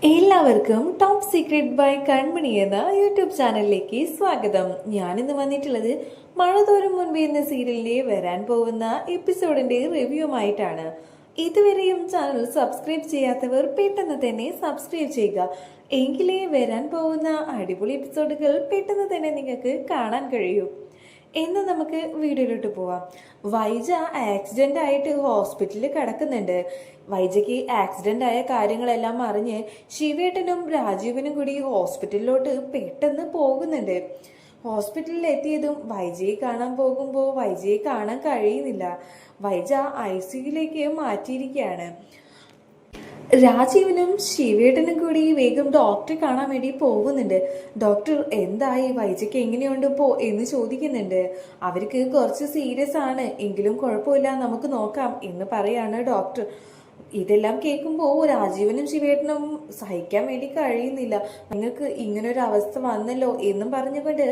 എല്ലാവർക്കും top secret by കൺമണി എന്ന YouTube ചാനലിലേക്ക് സ്വാഗതം. ഞാനിന്ന് വന്നിട്ടുള്ളത് മഴ തോരും മുൻപ് എന്ന സീരിയലിന്റെ വരാൻ പോകുന്ന എപ്പിസോഡിന്റെ റിവ്യൂമായിട്ടാണ്. ഇതുവരെയും ചാനൽ സബ്സ്ക്രൈബ് ചെയ്യാത്തവർ പെട്ടെന്ന് തന്നെ സബ്സ്ക്രൈബ് ചെയ്യുക. എങ്കിലേ വരാൻ പോകുന്ന അടിപൊളി എപ്പിസോഡുകൾ പെട്ടെന്ന് തന്നെ നിങ്ങൾക്ക് കാണാൻ കഴിയൂ. എന്ന് നമുക്ക് വീഡിയോയിലോട്ട് പോവാം. വൈജ ആക്സിഡന്റ് ആയിട്ട് ഹോസ്പിറ്റലിൽ കിടക്കുന്നുണ്ട്. വൈജയ്ക്ക് ആക്സിഡന്റ് ആയ കാര്യങ്ങളെല്ലാം അറിഞ്ഞ് ശിവേട്ടനും രാജീവനും കൂടി ഹോസ്പിറ്റലിലോട്ട് പെട്ടെന്ന് പോകുന്നുണ്ട്. ഹോസ്പിറ്റലിൽ എത്തിയതും വൈജയെ കാണാൻ പോകുമ്പോൾ വൈജയെ കാണാൻ കഴിയുന്നില്ല. വൈജ ICUയിലേക്ക് മാറ്റിയിരിക്കുകയാണ്. രാജീവനും ശിവേട്ടനും കൂടി വേഗം ഡോക്ടറെ കാണാൻ വേണ്ടി പോകുന്നുണ്ട്. ഡോക്ടർ എന്തായി, വൈജയ്ക്ക് എങ്ങനെയുണ്ട് എന്ന് ചോദിക്കുന്നുണ്ട്. അവർക്ക് കുറച്ച് സീരിയസ് ആണ്, എങ്കിലും കുഴപ്പമില്ല, നമുക്ക് നോക്കാം എന്ന് പറയാണ് ഡോക്ടർ. ഇതെല്ലാം കേൾക്കുമ്പോൾ രാജീവനും ശിവേട്ടനും സഹിക്കാൻ വേണ്ടി കഴിയുന്നില്ല. നിങ്ങൾക്ക് ഇങ്ങനൊരു അവസ്ഥ വന്നല്ലോ എന്നും പറഞ്ഞുകൊണ്ട്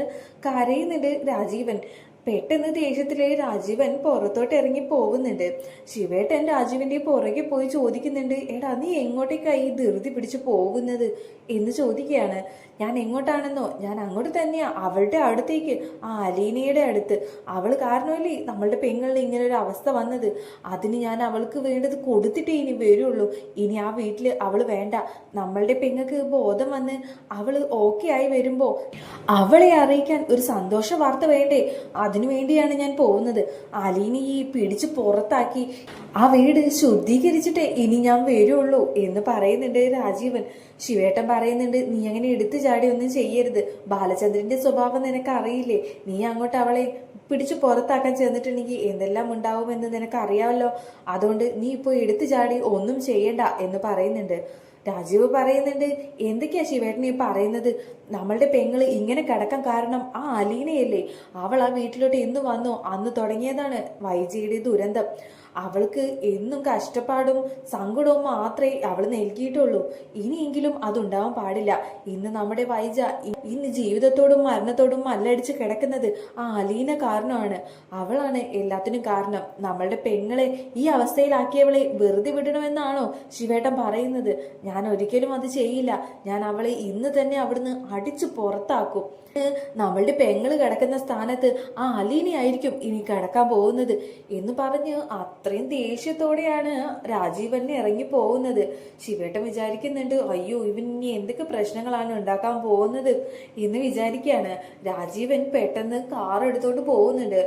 കരയുന്നുണ്ട് രാജീവൻ. പെട്ടെന്ന് ദേഷ്യത്തിലെ രാജീവൻ പുറത്തോട്ട് ഇറങ്ങി പോകുന്നുണ്ട്. ശിവേട്ടൻ രാജീവന്റെ പുറകെ പോയി ചോദിക്കുന്നുണ്ട്, എടാ നീ എങ്ങോട്ടേക്കായി ധൃതി പിടിച്ചു പോകുന്നത് എന്ന് ചോദിക്കുകയാണ്. ഞാൻ എങ്ങോട്ടാണെന്നോ, ഞാൻ അങ്ങോട്ട് തന്നെയാ, അവളുടെ അടുത്തേക്ക്, ആ അലീനയുടെ അടുത്ത്. അവൾ കാരണമല്ലേ നമ്മളുടെ പെങ്ങളിന് ഇങ്ങനെ ഒരു അവസ്ഥ വന്നത്. അതിന് ഞാൻ അവൾക്ക് വേണ്ടത് കൊടുത്തിട്ടേ ഇനി വരുള്ളൂ. ഇനി ആ വീട്ടില് അവൾ വേണ്ട. നമ്മളുടെ പെങ്ങൾക്ക് ബോധം വന്ന് അവള് ഓക്കെ ആയി വരുമ്പോ അവളെ അറിയിക്കാൻ ഒരു സന്തോഷ വാർത്ത വേണ്ടേ, അതിനു വേണ്ടിയാണ് ഞാൻ പോകുന്നത്. അലീനയെ പിടിച്ച് പുറത്താക്കി ആ വീട് ശുദ്ധീകരിച്ചിട്ടേ ഇനി ഞാൻ വരുള്ളൂ എന്ന് പറയുന്നുണ്ട് രാജീവൻ. ശിവേട്ടൻ പറയുന്നുണ്ട്, നീ അങ്ങനെ എടുത്തു ചാടി ഒന്നും ചെയ്യരുത്. ബാലചന്ദ്രന്റെ സ്വഭാവം നിനക്ക് അറിയില്ലേ. നീ അങ്ങോട്ട് അവളെ പിടിച്ചു പുറത്താക്കാൻ ചെന്നിട്ടുണ്ടെങ്കിൽ എന്തെല്ലാം ഉണ്ടാവുമെന്ന് നിനക്ക് അറിയാമല്ലോ. അതുകൊണ്ട് നീ ഇപ്പോൾ എടുത്തു ചാടി ഒന്നും ചെയ്യണ്ട എന്ന് പറയുന്നുണ്ട്. രാജീവ് പറയുന്നുണ്ട്, എന്തൊക്കെയാ ശിവേട്ടൻ ഈ പറയുന്നത്? നമ്മളുടെ പെങ്ങള് ഇങ്ങനെ കിടക്കാൻ കാരണം ആ അലീനയല്ലേ. അവൾ ആ വീട്ടിലോട്ട് എന്ന് വന്നോ അന്ന് തുടങ്ങിയതാണ് വൈജയുടെ ദുരന്തം. അവൾക്ക് എന്നും കഷ്ടപ്പാടും സങ്കടവും മാത്രമേ അവൾ നൽകിയിട്ടുള്ളൂ. ഇനിയെങ്കിലും അതുണ്ടാവാൻ പാടില്ല. ഇന്ന് നമ്മുടെ വൈജ ഇന്ന് ജീവിതത്തോടും മരണത്തോടും മല്ലടിച്ച് കിടക്കുന്നത് ആ അലീന കാരണമാണ്. അവളാണ് എല്ലാത്തിനും കാരണം. നമ്മളുടെ പെങ്ങളെ ഈ അവസ്ഥയിലാക്കിയവളെ വെറുതെ വിടണമെന്നാണോ ശിവേട്ടൻ പറയുന്നത്? ഞാൻ ഒരിക്കലും അത് ചെയ്യില്ല. ഞാൻ അവളെ ഇന്ന് തന്നെ അവിടുന്ന് അടിച്ചു പുറത്താക്കും. നമ്മളുടെ പെങ്ങള് കിടക്കുന്ന സ്ഥാനത്ത് ആ അലീനയായിരിക്കും ഇനി കിടക്കാൻ പോകുന്നത് എന്ന് പറഞ്ഞ് അത്രയും ദേഷ്യത്തോടെയാണ് രാജീവനെ ഇറങ്ങി പോകുന്നത്. ശിവേട്ടൻ വിചാരിക്കുന്നുണ്ട്, അയ്യോ ഇവൻ ഇനി എന്തൊക്കെ പ്രശ്നങ്ങളാണ് ഉണ്ടാക്കാൻ പോകുന്നത് എന്ന് വിചാരിക്കുകയാണ്. രാജീവൻ പെട്ടെന്ന് കാർ എടുത്തോണ്ട് പോകുന്നുണ്ട്.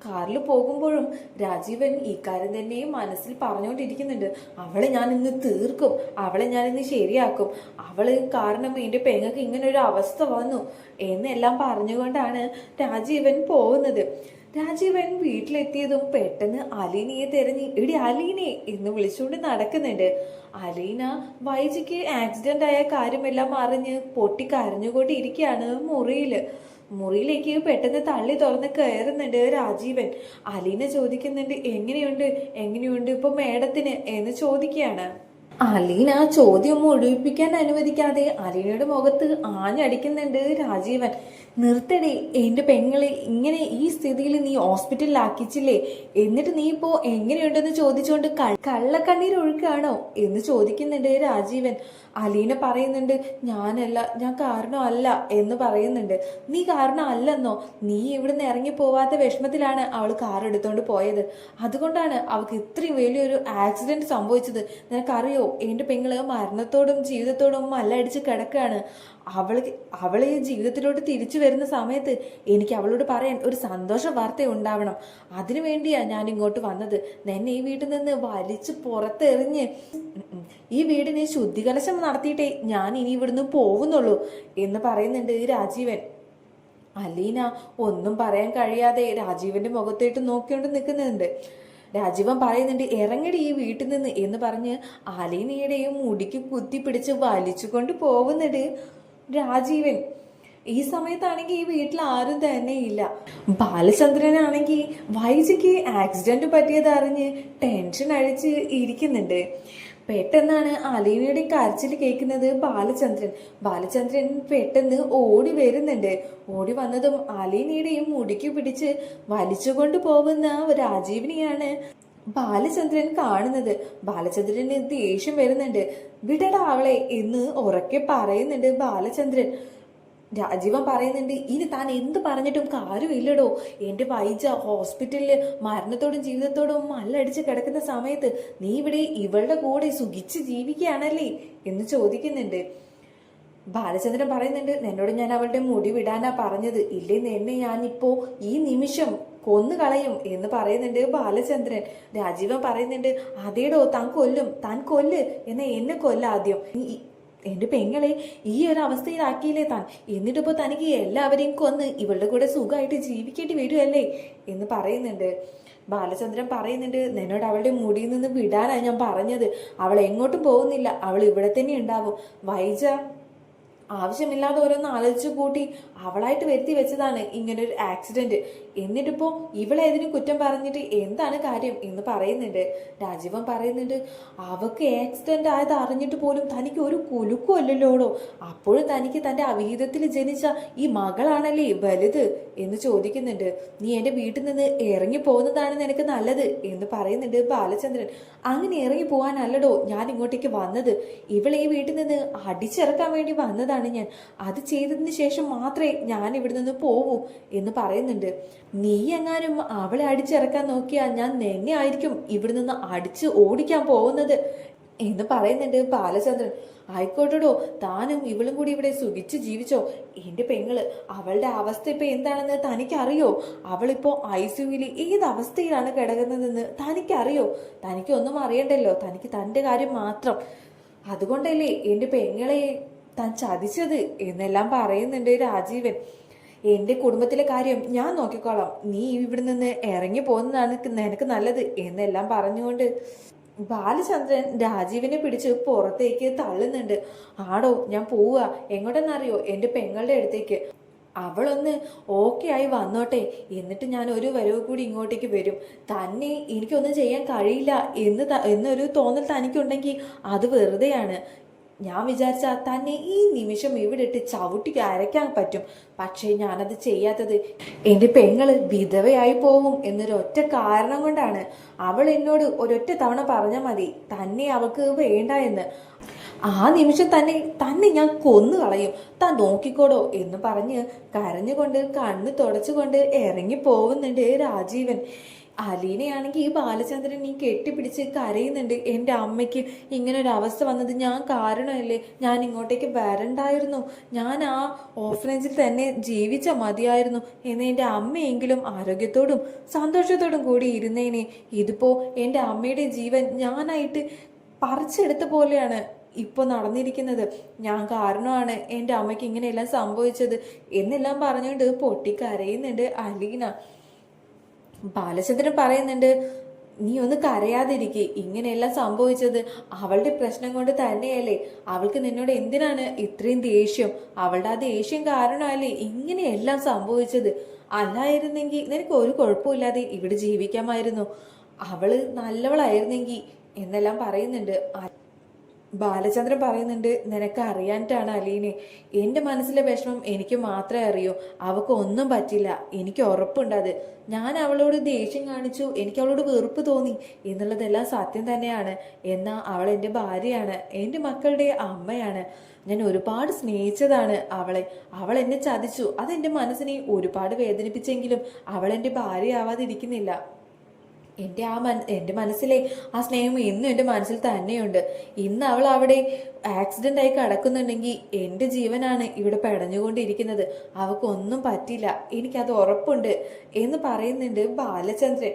കാറിൽ പോകുമ്പോഴും രാജീവൻ ഈ കാര്യം തന്നെ മനസ്സിൽ പറഞ്ഞുകൊണ്ടിരിക്കുന്നുണ്ട്. അവളെ ഞാൻ ഇന്ന് തീർക്കും, അവളെ ഞാൻ ഇന്ന് ശരിയാക്കും, അവള് കാരണം എൻ്റെ പെങ്ങൾക്ക് ഇങ്ങനെ ഒരു അവസ്ഥ വന്നു എന്നെല്ലാം പറഞ്ഞുകൊണ്ടാണ് രാജീവൻ പോകുന്നത്. രാജീവൻ വീട്ടിലെത്തിയതും പെട്ടെന്ന് അലീനയെ തിരഞ്ഞ് എടി അലീനെ എന്ന് വിളിച്ചുകൊണ്ട് നടക്കുന്നുണ്ട്. അലീന വൈജയ്ക്ക് ആക്സിഡന്റ് ആയ കാര്യമെല്ലാം അറിഞ്ഞ് പൊട്ടിക്കരഞ്ഞുകൊണ്ടിരിക്കുകയാണ് മുറിയിലേക്ക് പെട്ടെന്ന് തള്ളി തുറന്ന് കയറുന്നുണ്ട് രാജീവൻ. അലീന ചോദിക്കുന്നുണ്ട്, എങ്ങനെയുണ്ട് ഇപ്പൊ മേഡത്തിന് എന്ന് ചോദിക്കുകയാണ്. അലീന ചോദ്യം മുഴുവിപ്പിക്കാൻ അനുവദിക്കാതെ അലീനയുടെ മുഖത്ത് ആഞ്ഞടിക്കുന്നുണ്ട് രാജീവൻ. നിർത്തടി, എന്റെ പെങ്ങളെ ഇങ്ങനെ ഈ സ്ഥിതിയിൽ നീ ഹോസ്പിറ്റലിലാക്കിച്ചില്ലേ, എന്നിട്ട് നീ ഇപ്പോ എങ്ങനെയുണ്ടെന്ന് ചോദിച്ചുകൊണ്ട് കള്ളക്കണ്ണീർ ഒഴുക്കാണോ എന്ന് ചോദിക്കുന്നുണ്ട് രാജീവൻ. അലീന പറയുന്നുണ്ട്, ഞാൻ കാരണമല്ല എന്ന് പറയുന്നുണ്ട്. നീ കാരണം അല്ലെന്നോ? നീ ഇവിടുന്ന് ഇറങ്ങി പോവാത്ത വിഷമത്തിലാണ് അവൾ കാർ എടുത്തോണ്ട് പോയത്. അതുകൊണ്ടാണ് അവൾക്ക് ഇത്രയും വലിയൊരു ആക്സിഡന്റ് സംഭവിച്ചത്. നിനക്കറിയോ, എൻ്റെ പെങ്ങള് മരണത്തോടും ജീവിതത്തോടും മല്ലടിച്ച് കിടക്കുകയാണ്. അവളെ ജീവിതത്തിലോട്ട് തിരിച്ചു വരുന്ന സമയത്ത് എനിക്ക് അവളോട് പറയാൻ ഒരു സന്തോഷ വാർത്ത ഉണ്ടാവണം. അതിനു വേണ്ടിയാ ഞാൻ ഇങ്ങോട്ട് വന്നത്. നിന്നെ ഈ വീട്ടിൽ നിന്ന് വലിച്ചു പുറത്തെറിഞ്ഞ് ഈ വീടിനെ ശുദ്ധികലശം നടത്തിയിട്ടേ ഞാൻ ഇനി ഇവിടുന്ന് പോകുന്നുള്ളൂ എന്ന് പറയുന്നുണ്ട് രാജീവൻ. അലീന ഒന്നും പറയാൻ കഴിയാതെ രാജീവന്റെ മുഖത്തേട്ട് നോക്കിക്കൊണ്ട് നിൽക്കുന്നുണ്ട്. രാജീവൻ പറയുന്നുണ്ട്, ഇറങ്ങടി ഈ വീട്ടിൽ നിന്ന് എന്ന് പറഞ്ഞ് അലീനയുടെയും മുടിക്ക് കുത്തിപ്പിടിച്ച് വലിച്ചുകൊണ്ട് പോകുന്നുണ്ട് രാജീവൻ. ഈ സമയത്താണെങ്കിൽ ഈ വീട്ടിൽ ആരും തന്നെ ഇല്ല. ബാലചന്ദ്രനാണെങ്കിൽ വൈജയ്ക്ക് ആക്സിഡന്റ് പറ്റിയത് അറിഞ്ഞ് ടെൻഷൻ അടിച്ച് ഇരിക്കുന്നുണ്ട്. പെട്ടെന്നാണ് അലീനയുടെ കരച്ചിൽ കേൾക്കുന്നത് ബാലചന്ദ്രൻ പെട്ടെന്ന് ഓടി വരുന്നുണ്ട്. ഓടി വന്നതും അലീനയുടെയും മുടിക്ക് പിടിച്ച് വലിച്ചുകൊണ്ട് പോകുന്ന രാജീവിനെയാണ് ബാലചന്ദ്രൻ കാണുന്നത്. ബാലചന്ദ്രന് ദേഷ്യം വരുന്നുണ്ട്. വിടടാ അവളെ എന്ന് ഉറക്കെ പറയുന്നുണ്ട് ബാലചന്ദ്രൻ. രാജീവൻ പറയുന്നുണ്ട്, ഇനി താൻ എന്ത് പറഞ്ഞിട്ടും കാര്യമില്ലടോ. എന്റെ വൈജ ഹോസ്പിറ്റലില് മരണത്തോടും ജീവിതത്തോടും മല്ലടിച്ച് കിടക്കുന്ന സമയത്ത് നീ ഇവിടെ ഇവളുടെ കൂടെ സുഖിച്ച് ജീവിക്കുകയാണല്ലേ എന്ന് ചോദിക്കുന്നുണ്ട്. ബാലചന്ദ്രൻ പറയുന്നുണ്ട്, എന്നോട് ഞാൻ അവളുടെ മുടി വിടാനാ പറഞ്ഞത്, ഇല്ലെന്ന് എന്നെ ഞാനിപ്പോ ഈ നിമിഷം കൊന്നു കളയും എന്ന് പറയുന്നുണ്ട് ബാലചന്ദ്രൻ. രാജീവൻ പറയുന്നുണ്ട്, അതേടോ താൻ കൊല്ലും, താൻ കൊല്ല്, എന്നാ എന്നെ കൊല്ല ആദ്യം. എന്റെ പെങ്ങളെ ഈ ഒരു അവസ്ഥയിലാക്കിയില്ലേ താൻ, എന്നിട്ടിപ്പോ തനിക്ക് എല്ലാവരെയും കൊന്ന് ഇവളുടെ കൂടെ സുഖമായിട്ട് ജീവിക്കേണ്ടി വരുമല്ലേ എന്ന് പറയുന്നുണ്ട്. ബാലചന്ദ്രൻ പറയുന്നുണ്ട്, എന്നോട് അവളുടെ മുടിയിൽ നിന്ന് വിടാനാണ് ഞാൻ പറഞ്ഞത്. അവൾ എങ്ങോട്ടും പോകുന്നില്ല, അവൾ ഇവിടെ തന്നെ ഉണ്ടാവും. വൈജ ആവശ്യമില്ലാതെ ഓരോന്ന് ആലോചിച്ചു കൂട്ടി അവളായിട്ട് വരുത്തി വെച്ചതാണ് ഇങ്ങനൊരു ആക്സിഡന്റ്. എന്നിട്ടിപ്പോ ഇവളെ അതിന് കുറ്റം പറഞ്ഞിട്ട് എന്താണ് കാര്യം എന്ന് പറയുന്നുണ്ട്. രാജീവൻ പറയുന്നുണ്ട്, അവക്ക് ആക്സിഡന്റ് ആയത് അറിഞ്ഞിട്ട് പോലും തനിക്ക് ഒരു കുലുക്കും അല്ലല്ലോടോ. അപ്പോഴും തനിക്ക് തന്റെ അവിഹിതത്തിൽ ജനിച്ച ഈ മകളാണല്ലേ വലുത് എന്ന് ചോദിക്കുന്നുണ്ട്. നീ എന്റെ വീട്ടിൽ നിന്ന് ഇറങ്ങി പോകുന്നതാണ് നിനക്ക് നല്ലത് എന്ന് പറയുന്നുണ്ട് ബാലചന്ദ്രൻ. അങ്ങനെ ഇറങ്ങി പോകാനല്ലടോ ഞാൻ ഇങ്ങോട്ടേക്ക് വന്നത്. ഇവളെ ഈ വീട്ടിൽ നിന്ന് അടിച്ചിറക്കാൻ വേണ്ടി വന്നതാണ് ഞാൻ. അത് ചെയ്തതിന് ശേഷം മാത്രമേ ഞാൻ ഇവിടെ നിന്ന് പോവൂ എന്ന് പറയുന്നുണ്ട്. നീ എങ്ങാനും അവളെ അടിച്ചിറക്കാൻ നോക്കിയാൽ ഞാൻ നിന്നെ ആയിരിക്കും ഇവിടെ നിന്ന് അടിച്ച് ഓടിക്കാൻ പോകുന്നത് എന്ന് പറയുന്നുണ്ട് ബാലചന്ദ്രൻ. ആയിക്കോട്ടെടോ, താനും ഇവളും കൂടി ഇവിടെ സുഖിച്ച് ജീവിച്ചോ. എന്റെ പെങ്ങള് അവളുടെ അവസ്ഥ ഇപ്പൊ എന്താണെന്ന് തനിക്കറിയോ? അവളിപ്പോ ICUവിൽ ഏത് അവസ്ഥയിലാണ് കിടക്കുന്നതെന്ന് തനിക്കറിയോ? തനിക്കൊന്നും അറിയണ്ടല്ലോ, തനിക്ക് തന്റെ കാര്യം മാത്രം. അതുകൊണ്ടല്ലേ എന്റെ പെങ്ങളെ താൻ ചതിച്ചത് എന്നെല്ലാം പറയുന്നുണ്ട് രാജീവൻ. എന്റെ കുടുംബത്തിലെ കാര്യം ഞാൻ നോക്കിക്കോളാം, നീ ഇവിടെ നിന്ന് ഇറങ്ങി പോകുന്നതാണ് നിനക്ക് നല്ലത് എന്നെല്ലാം പറഞ്ഞുകൊണ്ട് ബാലചന്ദ്രൻ രാജീവിനെ പിടിച്ച് പുറത്തേക്ക് തള്ളുന്നുണ്ട്. ആടോ ഞാൻ പോവുക. എങ്ങോട്ടെന്നറിയോ? എന്റെ പെങ്ങളുടെ അടുത്തേക്ക്. അവളൊന്ന് ഓക്കെ ആയി വന്നോട്ടെ, എന്നിട്ട് ഞാൻ ഒരു വരവ് കൂടി ഇങ്ങോട്ടേക്ക് വരും. തന്നെ എനിക്കൊന്നും ചെയ്യാൻ കഴിയില്ല എന്നൊരു തോന്നൽ തനിക്കുണ്ടെങ്കിൽ അത് വെറുതെയാണ്. ഞാൻ വിചാരിച്ച തന്നെ ഈ നിമിഷം ഇവിടെ ഇട്ട് ചവിട്ടി അരയ്ക്കാൻ പറ്റും. പക്ഷേ ഞാനത് ചെയ്യാത്തത് എൻ്റെ പെങ്ങള് വിധവയായി പോവും എന്നൊരൊറ്റ കാരണം കൊണ്ടാണ്. അവൾ എന്നോട് ഒരൊറ്റ തവണ പറഞ്ഞാൽ മതി തന്നെ അവൾക്ക് വേണ്ട എന്ന്. ആ നിമിഷം തന്നെ ഞാൻ കൊന്നു കളയും, താൻ നോക്കിക്കോടോ എന്ന് പറഞ്ഞ് കരഞ്ഞുകൊണ്ട് കണ്ണ് തുടച്ചുകൊണ്ട് ഇറങ്ങി പോകുന്നുണ്ട് രാജീവൻ. അലീനയാണെങ്കിൽ ഈ ബാലചന്ദ്രൻ ഈ കെട്ടിപ്പിടിച്ച് കരയുന്നുണ്ട്. എൻ്റെ അമ്മയ്ക്ക് ഇങ്ങനെ ഒരു അവസ്ഥ വന്നത് ഞാൻ കാരണമല്ലേ, ഞാൻ ഇങ്ങോട്ടേക്ക് വരണ്ടായിരുന്നു, ഞാൻ ആ ഓർഫനേജിൽ തന്നെ ജീവിച്ച മതിയായിരുന്നു എന്ന് എൻ്റെ അമ്മയെങ്കിലും ആരോഗ്യത്തോടും സന്തോഷത്തോടും കൂടി ഇരുന്നേനെ. ഇതിപ്പോ എൻ്റെ അമ്മയുടെ ജീവൻ ഞാനായിട്ട് പറിച്ചെടുത്ത പോലെയാണ് ഇപ്പോൾ നടന്നിരിക്കുന്നത്. ഞാൻ കാരണമാണ് എൻ്റെ അമ്മയ്ക്ക് ഇങ്ങനെയെല്ലാം സംഭവിച്ചത് എന്നെല്ലാം പറഞ്ഞുകൊണ്ട് പൊട്ടിക്കരയുന്നുണ്ട് അലീന. ബാലചന്ദ്രൻ പറയുന്നുണ്ട്, നീ ഒന്ന് കരയാതിരിക്കെ, ഇങ്ങനെയെല്ലാം സംഭവിച്ചത് അവളുടെ പ്രശ്നം കൊണ്ട് തന്നെയല്ലേ. അവൾക്ക് നിന്നോട് എന്തിനാണ് ഇത്രയും ദേഷ്യം? അവളുടെ ആ ദേഷ്യം കാരണമല്ലേ ഇങ്ങനെയെല്ലാം സംഭവിച്ചത്. അല്ലായിരുന്നെങ്കിൽ നിനക്ക് ഒരു കുഴപ്പമില്ലാതെ ഇവിടെ ജീവിക്കാമായിരുന്നു. അവള് നല്ലവളായിരുന്നെങ്കിൽ എന്നെല്ലാം പറയുന്നുണ്ട്. ബാലചന്ദ്രൻ പറയുന്നുണ്ട്, നിനക്ക് അറിയാനിട്ടാണ് അലീനെ, എൻ്റെ മനസ്സിലെ വിഷമം എനിക്ക് മാത്രമേ അറിയൂ. അവൾക്ക് ഒന്നും പറ്റില്ല, എനിക്ക് ഉറപ്പുണ്ട്. അത് ഞാൻ അവളോട് ദേഷ്യം കാണിച്ചു, എനിക്ക് അവളോട് വെറുപ്പ് തോന്നി എന്നുള്ളതെല്ലാം സത്യം തന്നെയാണ്. എന്നാൽ അവൾ എൻ്റെ ഭാര്യയാണ്, എൻ്റെ മക്കളുടെ അമ്മയാണ്. ഞാൻ ഒരുപാട് സ്നേഹിച്ചതാണ് അവളെ. അവൾ എന്നെ ചതിച്ചു, അതെൻ്റെ മനസ്സിനെ ഒരുപാട് വേദനിപ്പിച്ചെങ്കിലും അവൾ എൻ്റെ ഭാര്യയാവാതിരിക്കുന്നില്ല. എൻ്റെ മനസ്സിലെ ആ സ്നേഹം ഇന്നും എൻ്റെ മനസ്സിൽ തന്നെയുണ്ട്. ഇന്ന് അവൾ അവിടെ ആക്സിഡൻ്റ് ആയി കിടക്കുന്നുണ്ടെങ്കിൽ എൻ്റെ ജീവനാണ് ഇവിടെ പെടഞ്ഞുകൊണ്ടിരിക്കുന്നത്. അവൾക്കൊന്നും പറ്റില്ല, എനിക്കത് ഉറപ്പുണ്ട് എന്ന് പറയുന്നുണ്ട് ബാലചന്ദ്രൻ.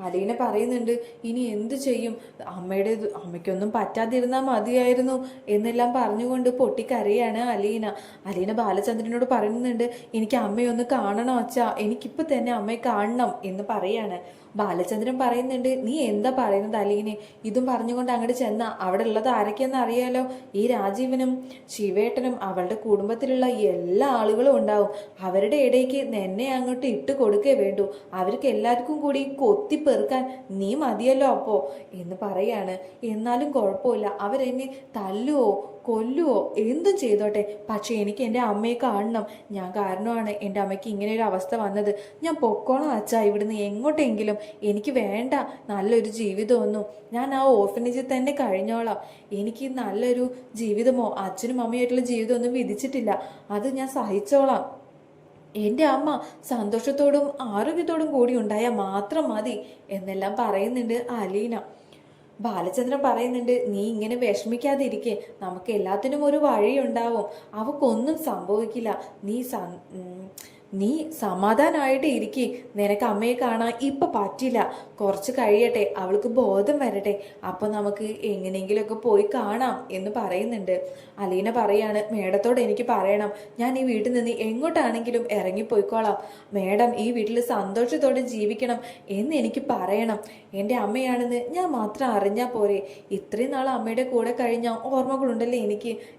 അലീന പറയുന്നുണ്ട്, ഇനി എന്തു ചെയ്യും? അമ്മയ്ക്കൊന്നും പറ്റാതിരുന്നാൽ മതിയായിരുന്നു എന്നെല്ലാം പറഞ്ഞുകൊണ്ട് പൊട്ടിക്കരയാണ് അലീന ബാലചന്ദ്രനോട് പറയുന്നുണ്ട്, എനിക്ക് അമ്മയൊന്ന് കാണണം അച്ഛാ, എനിക്കിപ്പോൾ തന്നെ അമ്മയെ കാണണം എന്ന് പറയാണ്. ബാലചന്ദ്രൻ പറയുന്നുണ്ട്, നീ എന്താ പറയുന്നത് അലീനെ? ഇതും പറഞ്ഞുകൊണ്ട് അങ്ങോട്ട് ചെന്ന അവിടെ ഉള്ളത് ആരൊക്കെയെന്ന് അറിയാലോ. ഈ രാജീവനും ശിവേട്ടനും അവളുടെ കുടുംബത്തിലുള്ള എല്ലാ ആളുകളും ഉണ്ടാവും. അവരുടെ ഇടയ്ക്ക് നിന്നെ അങ്ങോട്ട് ഇട്ട് കൊടുക്കേ വേണ്ടൂ. അവർക്ക് എല്ലാവർക്കും കൂടി കൊത്തിപ്പെറുക്കാൻ നീ മതിയല്ലോ അപ്പോ എന്ന് പറയാണ്. എന്നാലും കുഴപ്പമില്ല, അവരെന്നെ തല്ലുവോ കൊല്ലുവോ എന്തും ചെയ്തോട്ടെ, പക്ഷെ എനിക്ക് എൻ്റെ അമ്മയെ കാണണം. ഞാൻ കാരണമാണ് എൻ്റെ അമ്മയ്ക്ക് ഇങ്ങനെ ഒരു അവസ്ഥ വന്നത്. ഞാൻ പൊക്കോളാം അച്ഛാ ഇവിടുന്ന് എങ്ങോട്ടെങ്കിലും. എനിക്ക് വേണ്ട നല്ലൊരു ജീവിതമൊന്നും. ഞാൻ ആ ഓർഫനേജിൽ തന്നെ കഴിഞ്ഞോളാം. എനിക്ക് നല്ലൊരു ജീവിതമോ അച്ഛനും അമ്മയായിട്ടുള്ള ജീവിതമൊന്നും വിധിച്ചിട്ടില്ല. അത് ഞാൻ സഹിച്ചോളാം. എൻ്റെ അമ്മ സന്തോഷത്തോടും ആരോഗ്യത്തോടും കൂടി ഉണ്ടായാൽ മാത്രം മതി എന്നെല്ലാം പറയുന്നുണ്ട് അലീന. ബാലചന്ദ്രൻ പറയുന്നുണ്ട്, നീ ഇങ്ങനെ വിഷമിക്കാതിരിക്കെ, നമുക്ക് എല്ലാത്തിനും ഒരു വഴിയുണ്ടാവും. അവക്കൊന്നും സംഭവിക്കില്ല. നീ സമാധാനമായിട്ട് ഇരിക്കെ. നിനക്ക് അമ്മയെ കാണാൻ ഇപ്പൊ പറ്റില്ല, കുറച്ച് കഴിയട്ടെ, അവൾക്ക് ബോധം വരട്ടെ, അപ്പൊ നമുക്ക് എങ്ങനെയെങ്കിലുമൊക്കെ പോയി കാണാം എന്ന് പറയുന്നുണ്ട്. അലീന പറയാണ്, മേഡത്തോട് എനിക്ക് പറയണം, ഞാൻ ഈ വീട്ടിൽ നിന്ന് എങ്ങോട്ടാണെങ്കിലും ഇറങ്ങിപ്പോയിക്കോളാം. മേഡം ഈ വീട്ടിൽ സന്തോഷത്തോടെ ജീവിക്കണം എന്ന് എനിക്ക് പറയണം. എൻ്റെ അമ്മയാണെന്ന് ഞാൻ മാത്രം അറിഞ്ഞാൽ പോരെ. ഇത്രയും നാൾ അമ്മയുടെ കൂടെ കഴിഞ്ഞ ഓർമ്മകളുണ്ടല്ലേ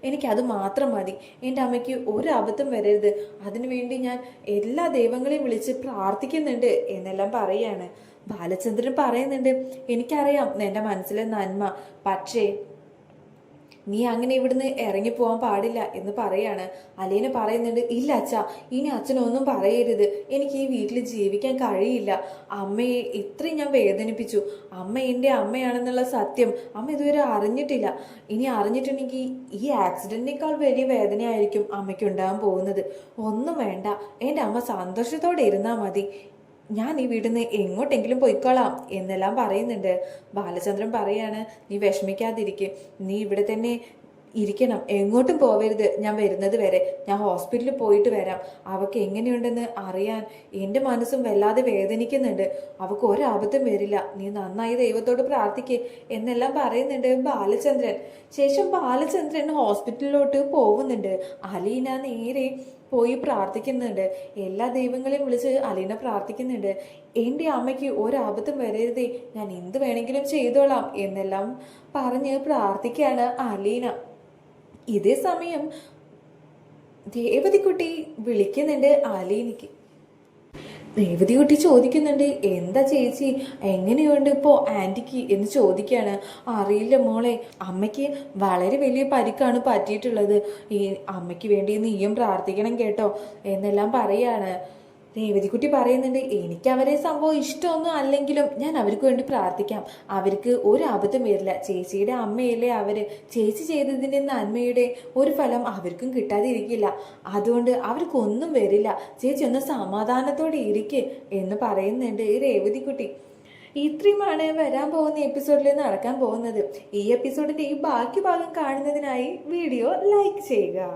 എനിക്കത് മാത്രം മതി. എൻ്റെ അമ്മയ്ക്ക് ഒരു അബദ്ധം വരരുത്. അതിനുവേണ്ടി ഞാൻ എല്ലാ ദൈവങ്ങളെയും വിളിച്ച് പ്രാർത്ഥിക്കുന്നുണ്ട് എന്നെല്ലാം പറയാണ്. ബാലചന്ദ്രൻ പറയുന്നുണ്ട്, എനിക്കറിയാം നിന്റെ മനസ്സിലെ നന്മ, പക്ഷേ നീ അങ്ങനെ ഇവിടുന്ന് ഇറങ്ങിപ്പോവാൻ പാടില്ല എന്ന് പറയാണ്. അലീന പറയുന്നുണ്ട്, ഇല്ല അച്ഛാ, ഇനി അച്ഛനൊന്നും പറയരുത്. എനിക്ക് ഈ വീട്ടിൽ ജീവിക്കാൻ കഴിയില്ല. അമ്മയെ ഇത്രയും ഞാൻ വേദനിപ്പിച്ചു. അമ്മ എൻ്റെ അമ്മയാണെന്നുള്ള സത്യം അമ്മ ഇതുവരെ അറിഞ്ഞിട്ടില്ല. ഇനി അറിഞ്ഞിട്ടുണ്ടെങ്കിൽ ഈ ആക്സിഡന്റിനേക്കാൾ വലിയ വേദനയായിരിക്കും അമ്മയ്ക്ക് ഉണ്ടാകാൻ പോകുന്നത്. ഒന്നും വേണ്ട, എൻ്റെ അമ്മ സന്തോഷത്തോടെ ഇരുന്നാൽ മതി. ഞാൻ ഈ വീട്ടിൽ നിന്ന് എങ്ങോട്ടെങ്കിലും പോയിക്കോളാം എന്നെല്ലാം പറയുന്നുണ്ട്. ബാലചന്ദ്രൻ പറയാണ്, നീ വിഷമിക്കാതിരിക്കും, നീ ഇവിടെ തന്നെ ഇരിക്കണം, എങ്ങോട്ടും പോവരുത്. ഞാൻ വരുന്നത് വരെ ഞാൻ ഹോസ്പിറ്റലിൽ പോയിട്ട് വരാം. അവൾക്ക് എങ്ങനെയുണ്ടെന്ന് അറിയാൻ എൻ്റെ മനസ്സും വല്ലാതെ വേദനിക്കുന്നുണ്ട്. അവൾക്ക് ഒരാപത്തും വരില്ല. നീ നന്നായി ദൈവത്തോട് പ്രാർത്ഥിക്കേ എന്നെല്ലാം പറയുന്നുണ്ട് ബാലചന്ദ്രൻ. ശേഷം ബാലചന്ദ്രൻ ഹോസ്പിറ്റലിലോട്ട് പോകുന്നുണ്ട്. അലീന നേരെ പോയി പ്രാർത്ഥിക്കുന്നുണ്ട്. എല്ലാ ദൈവങ്ങളെയും വിളിച്ച് അലീന പ്രാർത്ഥിക്കുന്നുണ്ട്. എൻ്റെ അമ്മയ്ക്ക് ഒരാപത്തും വരരുതേ, ഞാൻ എന്ത് വേണമെങ്കിലും ചെയ്തോളാം എന്നെല്ലാം പറഞ്ഞ് പ്രാർത്ഥിക്കുകയാണ് അലീന. ഇതേ സമയം രേവതിക്കുട്ടി വിളിക്കുന്നുണ്ട് അലീനയ്ക്ക്. രേവതികുട്ടി ചോദിക്കുന്നുണ്ട്, എന്താ ചേച്ചി, എങ്ങനെയുണ്ട് ഇപ്പോൾ ആൻറ്റിക്ക് എന്ന് ചോദിക്കുകയാണ്. അറിയില്ല മോളെ, അമ്മയ്ക്ക് വളരെ വലിയ പരിക്കാണ് പറ്റിയിട്ടുള്ളത്. ഈ അമ്മയ്ക്ക് വേണ്ടി നീയും പ്രാർത്ഥിക്കണം കേട്ടോ എന്നെല്ലാം പറയാണ്. രേവതിക്കുട്ടി പറയുന്നുണ്ട്, എനിക്ക് അവരെ സംഭവം ഇഷ്ടമൊന്നും അല്ലെങ്കിലും ഞാൻ അവർക്ക് വേണ്ടി പ്രാർത്ഥിക്കാം. അവർക്ക് ഒരു അബദ്ധം വരില്ല. ചേച്ചിയുടെ അമ്മയല്ലേ അവര്. ചേച്ചി ചെയ്തതിൻ്റെ നന്മയുടെ ഒരു ഫലം അവർക്കും കിട്ടാതിരിക്കില്ല. അതുകൊണ്ട് അവർക്കൊന്നും വരില്ല. ചേച്ചി ഒന്ന് സമാധാനത്തോടെ ഇരിക്കെ എന്ന് പറയുന്നുണ്ട് രേവതിക്കുട്ടി. ഇത്രയുമാണ് വരാൻ പോകുന്ന എപ്പിസോഡിൽ നടക്കാൻ പോകുന്നത്. ഈ എപ്പിസോഡിന്റെ ഈ ബാക്കി ഭാഗം കാണുന്നതിനായി വീഡിയോ ലൈക്ക് ചെയ്യുക.